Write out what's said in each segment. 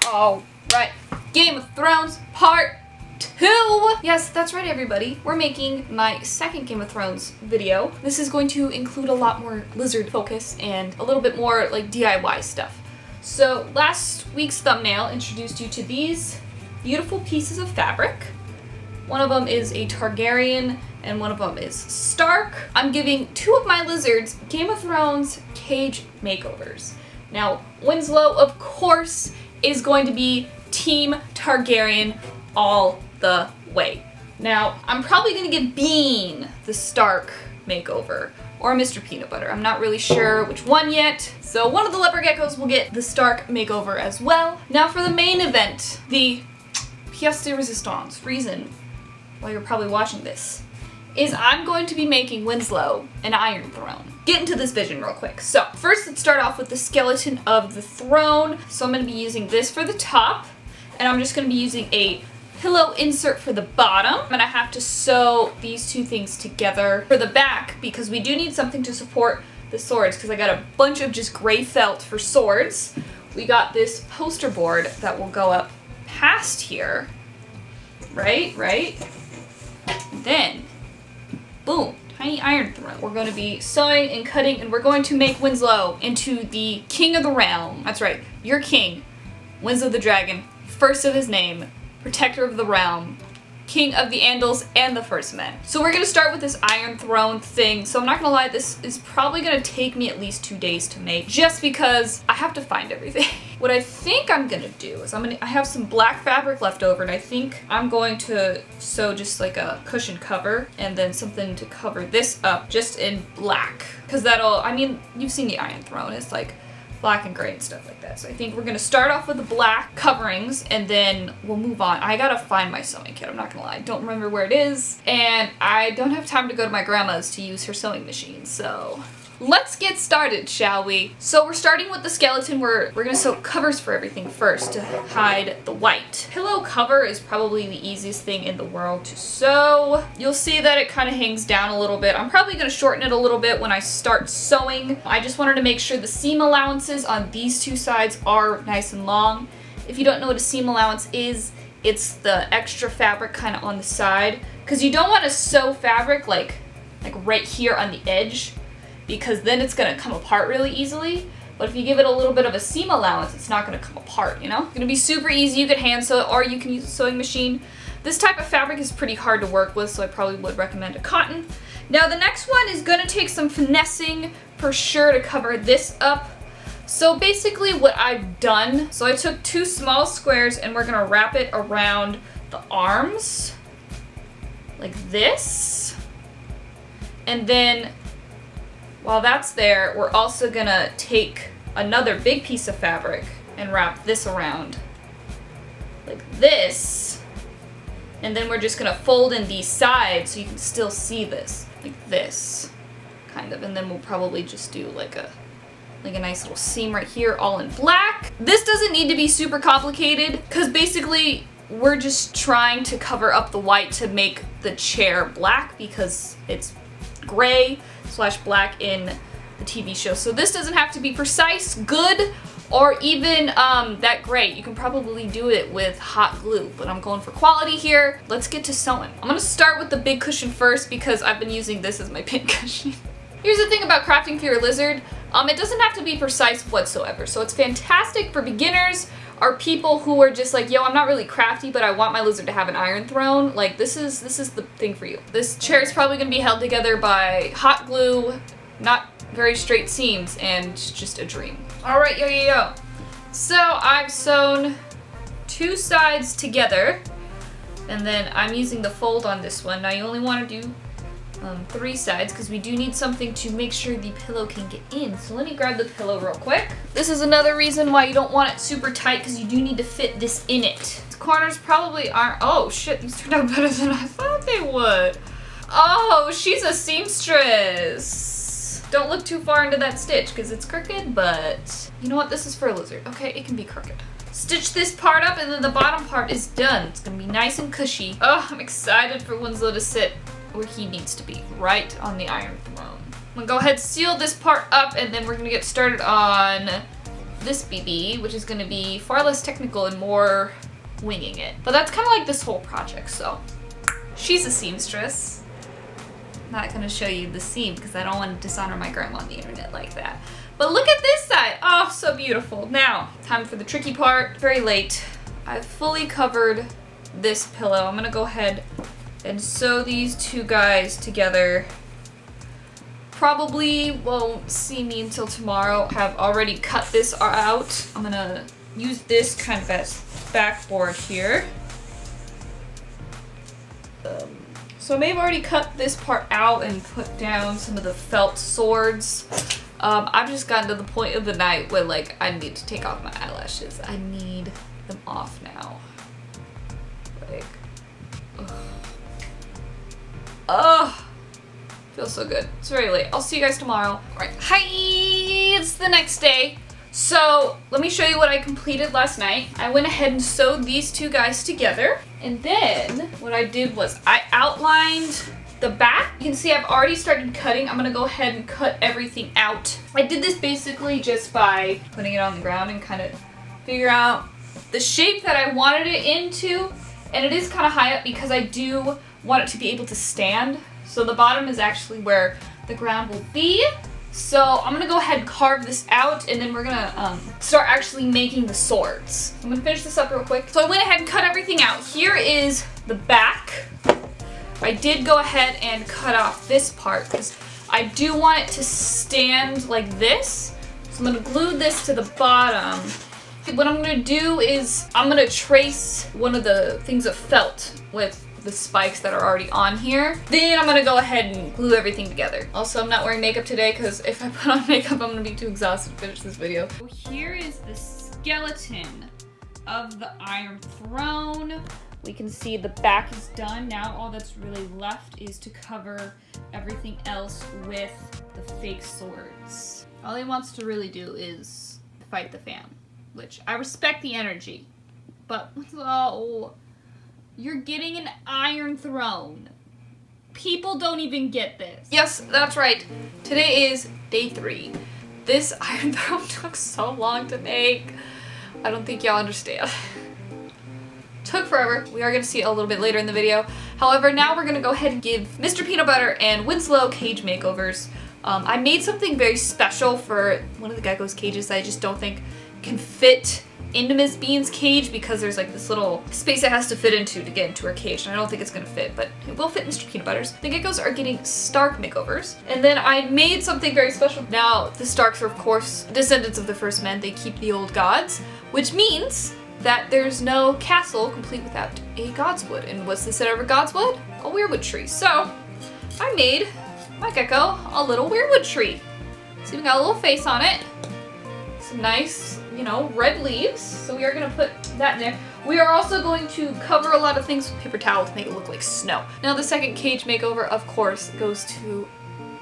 All right, Game of Thrones Part 2. Yes, that's right, everybody. We're making my second Game of Thrones video. This is going to include a lot more lizard focus and a little bit more like DIY stuff. So last week's thumbnail introduced you to these beautiful pieces of fabric. One of them is a Targaryen and one of them is Stark. I'm giving two of my lizards Game of Thrones cage makeovers. Now, Winslow, of course, is going to be Team Targaryen all the way. Now, I'm probably going to give Bean the Stark makeover, or Mr. Peanut Butter. I'm not really sure which one yet. So one of the leopard geckos will get the Stark makeover as well. Now for the main event, the pièce de résistance, reason why you're probably watching this, is I'm going to be making Winslow an Iron Throne. Get into this vision real quick. So first, let's start off with the skeleton of the throne. So I'm going to be using this for the top, and I'm just going to be using a pillow insert for the bottom. And I have to sew these two things together for the back because we do need something to support the swords, because I got a bunch of just gray felt for swords. We got this poster board that will go up past here. Right? Then, boom, tiny iron throne. We're going to be sewing and cutting, and we're going to make Winslow into the king of the realm. That's right, your king, Winslow the dragon, first of his name, protector of the realm, king of the Andals and the first men. So we're going to start with this iron throne thing. So I'm not going to lie, this is probably going to take me at least 2 days to make, just because I have to find everything. What I think I'm going to do is I have some black fabric left over, and I think I'm going to sew just like a cushion cover and then something to cover this up just in black. Because that'll, I mean, you've seen the iron throne. It's like black and gray and stuff like that. So I think we're going to start off with the black coverings and then we'll move on. I gotta find my sewing kit, I'm not gonna lie. I don't remember where it is, and I don't have time to go to my grandma's to use her sewing machine, so let's get started, shall we? So we're starting with the skeleton. We're gonna sew covers for everything first to hide the white. Pillow cover is probably the easiest thing in the world to sew. You'll see that it kind of hangs down a little bit. I'm probably gonna shorten it a little bit when I start sewing. I just wanted to make sure the seam allowances on these two sides are nice and long. If you don't know what a seam allowance is, it's the extra fabric kind of on the side, because you don't want to sew fabric like right here on the edge, because then it's going to come apart really easily. But if you give it a little bit of a seam allowance, it's not going to come apart, you know? It's going to be super easy. You could hand sew it, or you can use a sewing machine. This type of fabric is pretty hard to work with, so I probably would recommend a cotton. Now the next one is going to take some finessing for sure to cover this up. So basically what I've done, so I took 2 small squares and we're going to wrap it around the arms like this. And then while that's there, we're also gonna take another big piece of fabric and wrap this around like this. And then we're just gonna fold in these sides so you can still see this, like this, kind of. And then we'll probably just do like a nice little seam right here, all in black. This doesn't need to be super complicated, because basically we're just trying to cover up the white to make the chair black, because it's gray / black in the TV show. So this doesn't have to be precise, good, or even that great. You can probably do it with hot glue, but I'm going for quality here. Let's get to sewing. I'm gonna start with the big cushion first because I've been using this as my pin cushion. Here's the thing about crafting for your lizard. It doesn't have to be precise whatsoever. So it's fantastic for beginners or people who are just like, yo, I'm not really crafty, but I want my lizard to have an iron throne. Like, this is the thing for you. This chair is probably gonna be held together by hot glue, not very straight seams, and just a dream. All right, yo. So I've sewn 2 sides together, and then I'm using the fold on this one. Now you only want to do 3 sides, because we do need something to make sure the pillow can get in. So let me grab the pillow real quick. This is another reason why you don't want it super tight, because you do need to fit this in it. The corners probably aren't, oh shit, these turned out better than I thought they would. Oh, she's a seamstress. Don't look too far into that stitch, because it's crooked, but you know what, this is for a lizard. Okay, it can be crooked. Stitch this part up, and then the bottom part is done. It's gonna be nice and cushy. Oh, I'm excited for Winslow to sit where he needs to be, right on the iron throne. I'm gonna go ahead and seal this part up, and then we're gonna get started on this BB, which is going to be far less technical and more winging it. But that's kind of like this whole project, so. She's a seamstress. I'm not going to show you the seam because I don't want to dishonor my grandma on the internet like that. But look at this side. Oh, so beautiful. Now, time for the tricky part. Very late. I've fully covered this pillow. I'm going to go ahead and sew these two guys together. Probably won't see me until tomorrow. Have already cut this out. I'm gonna use this kind of as backboard here. So I may have already cut this part out and put down some of the felt swords. I've just gotten to the point of the night where like I need to take off my eyelashes. I need them off now. Like, ugh. Feels so good. It's very late. I'll see you guys tomorrow. Alright, hi! It's the next day. So, let me show you what I completed last night. I went ahead and sewed these two guys together. And then, what I did was I outlined the back. You can see I've already started cutting. I'm gonna go ahead and cut everything out. I did this basically just by putting it on the ground and kind of figure out the shape that I wanted it into. And it is kind of high up because I do want it to be able to stand. So the bottom is actually where the ground will be. So I'm gonna go ahead and carve this out and then we're gonna start actually making the swords. I'm gonna finish this up real quick. So I went ahead and cut everything out. Here is the back. I did go ahead and cut off this part because I do want it to stand like this. So I'm gonna glue this to the bottom. What I'm gonna do is I'm gonna trace one of the things of felt with the spikes that are already on here. Then I'm gonna go ahead and glue everything together. Also, I'm not wearing makeup today because if I put on makeup, I'm gonna be too exhausted to finish this video. So here is the skeleton of the Iron Throne. We can see the back is done. Now all that's really left is to cover everything else with the fake swords. All he wants to really do is fight the fam, which I respect the energy, but oh, you're getting an Iron Throne. People don't even get this. Yes, that's right. Today is day 3. This Iron Throne took so long to make. I don't think y'all understand. Took forever. We are gonna see it a little bit later in the video. However, now we're gonna go ahead and give Mr. Peanutbutter and Winslow cage makeovers. I made something very special for one of the gecko's cages that I just don't think can fit into Miss Bean's cage because there's like this little space it has to fit into to get into her cage, and I don't think it's gonna fit, but it will fit Mr. Peanutbutter's. The geckos are getting Stark makeovers, and then I made something very special. Now, the Starks are of course descendants of the first men. They keep the old gods, which means that there's no castle complete without a godswood. And what's the set over godswood? A weirwood tree. So I made my gecko a little weirwood tree. See, we got a little face on it. Some nice, you know, red leaves. So we are gonna put that in there. We are also going to cover a lot of things with paper towel to make it look like snow. Now the second cage makeover, of course, goes to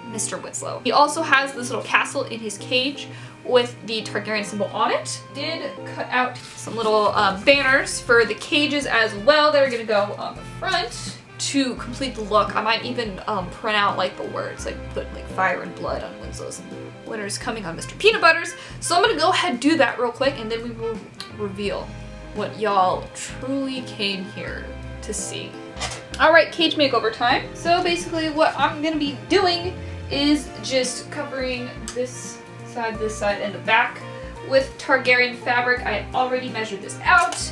Mr. Winslow. He also has this little castle in his cage with the Targaryen symbol on it. Did cut out some little banners for the cages as well that are gonna go on the front to complete the look. I might even print out like the words, like put like fire and blood on Winslow's and winter's coming on Mr. Peanutbutter's. So I'm gonna go ahead and do that real quick and then we will reveal what y'all truly came here to see. Alright, cage makeover time. So basically what I'm gonna be doing is just covering this side, and the back with Targaryen fabric. I already measured this out,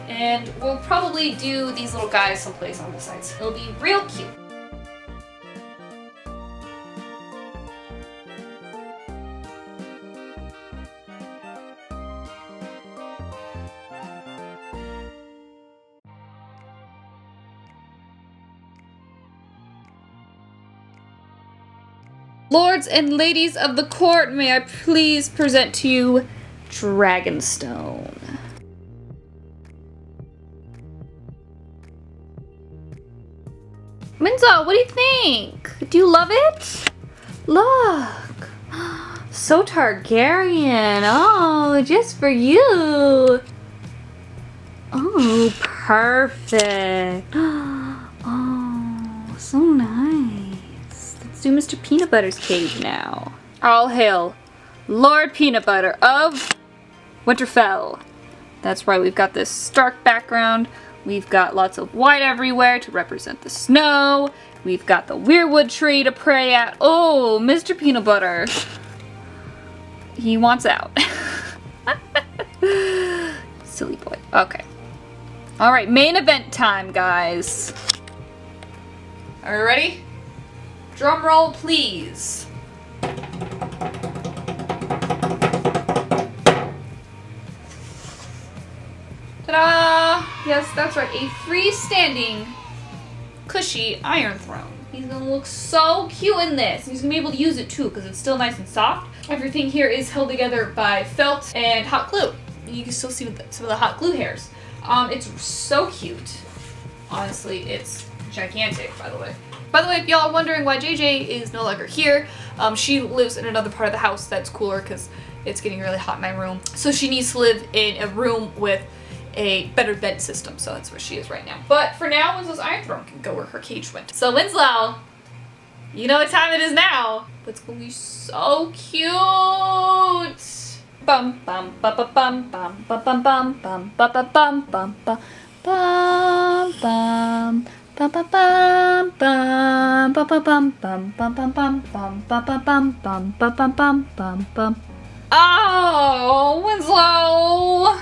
and we'll probably do these little guys someplace on the sides. It'll be real cute. Lords and ladies of the court, may I please present to you Dragonstone. Winslow, what do you think? Do you love it? Look. So Targaryen. Oh, just for you. Oh, perfect. Oh, so nice. Let's do Mr. Peanutbutter's cage now. All hail Lord Peanutbutter of Winterfell. That's right, we've got this stark background. We've got lots of white everywhere to represent the snow. We've got the weirwood tree to pray at. Oh, Mr. Peanut Butter. He wants out. Silly boy. Okay. Alright, main event time, guys. Are you ready? Drum roll, please. Ta-da! Yes, that's right. A freestanding, cushy Iron Throne. He's gonna look so cute in this. He's gonna be able to use it too because it's still nice and soft. Everything here is held together by felt and hot glue. You can still see some of the hot glue hairs. It's so cute. Honestly, it's gigantic, by the way. By the way, if y'all are wondering why JJ is no longer here, she lives in another part of the house that's cooler because it's getting really hot in my room. So she needs to live in a room with a better bed system, so that's where she is right now. But for now, Winslow's Iron Throne can go where her cage went. So Winslow, you know what time it is now. But it's gonna be so cute. Bum bum ba ba bum bum ba bum bum bum ba ba bum bum ba bum bum ba ba bum bum ba ba bum bum bum bum bum bum ba ba bum bum ba bum bum bum bum. Oh, Winslow!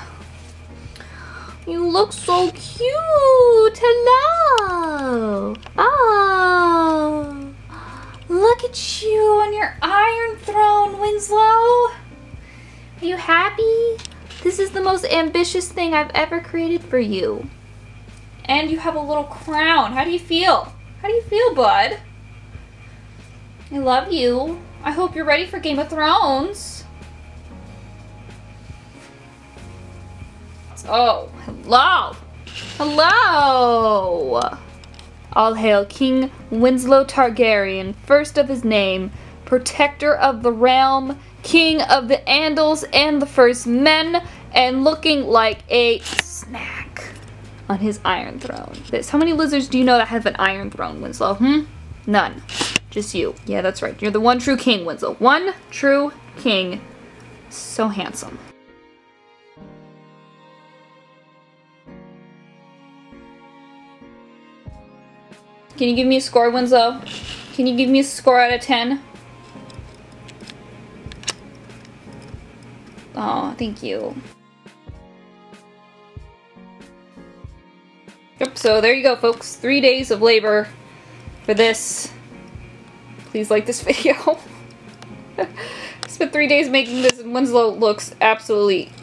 You look so cute! Hello! Oh! Look at you on your Iron Throne, Winslow! Are you happy? This is the most ambitious thing I've ever created for you. And you have a little crown. How do you feel? How do you feel, bud? I love you. I hope you're ready for Game of Thrones. Oh, hello! Hello! All hail King Winslow Targaryen, first of his name, protector of the realm, king of the Andals and the First Men, and looking like a snack on his Iron Throne. How many lizards do you know that have an Iron Throne, Winslow? None. Just you. Yeah, that's right. You're the one true king, Winslow. One true king. So handsome. Can you give me a score, Winslow? Can you give me a score out of 10? Oh, thank you. Yep, so there you go, folks. 3 days of labor for this. Please like this video. Spent 3 days making this, and Winslow looks absolutely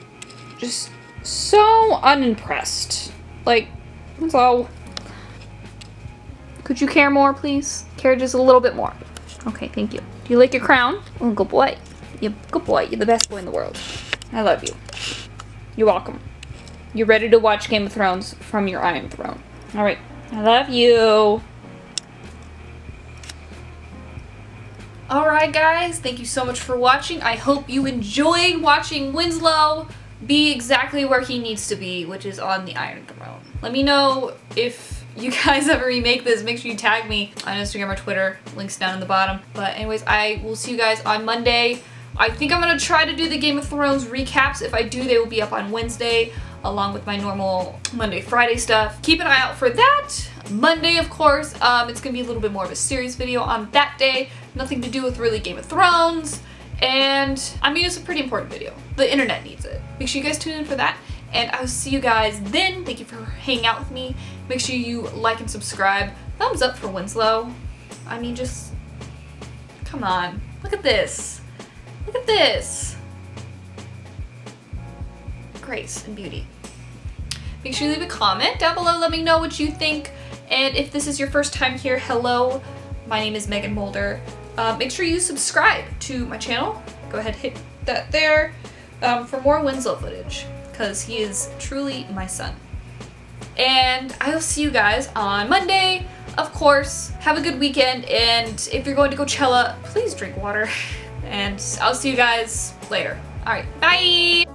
just so unimpressed. Like, Winslow, could you care more, please? Care just a little bit more. Okay, thank you. Do you like your crown? Oh, good boy. You're good boy. You're the best boy in the world. I love you. You're welcome. You're ready to watch Game of Thrones from your Iron Throne. Alright. I love you. Alright, guys. Thank you so much for watching. I hope you enjoyed watching Winslow be exactly where he needs to be, which is on the Iron Throne. Let me know if you guys ever remake this. Make sure you tag me on Instagram or Twitter. Links down in the bottom. But anyways, I will see you guys on Monday. I think I'm going to try to do the Game of Thrones recaps. If I do, they will be up on Wednesday, along with my normal Monday, Friday stuff. Keep an eye out for that. Monday, of course, it's going to be a little bit more of a serious video on that day. Nothing to do with really Game of Thrones. And, I mean, it's a pretty important video. The internet needs it. Make sure you guys tune in for that. And I'll see you guys then. Thank you for hanging out with me. Make sure you like and subscribe. Thumbs up for Winslow. I mean, just, come on. Look at this. Look at this. Grace and beauty. Make sure you leave a comment down below. Let me know what you think. And if this is your first time here, hello. My name is Megan Mulder. Make sure you subscribe to my channel. Go ahead, hit that there for more Winslow footage, because he is truly my son. And I will see you guys on Monday. Of course, have a good weekend, and if you're going to Coachella, please drink water. And I'll see you guys later. Alright, bye!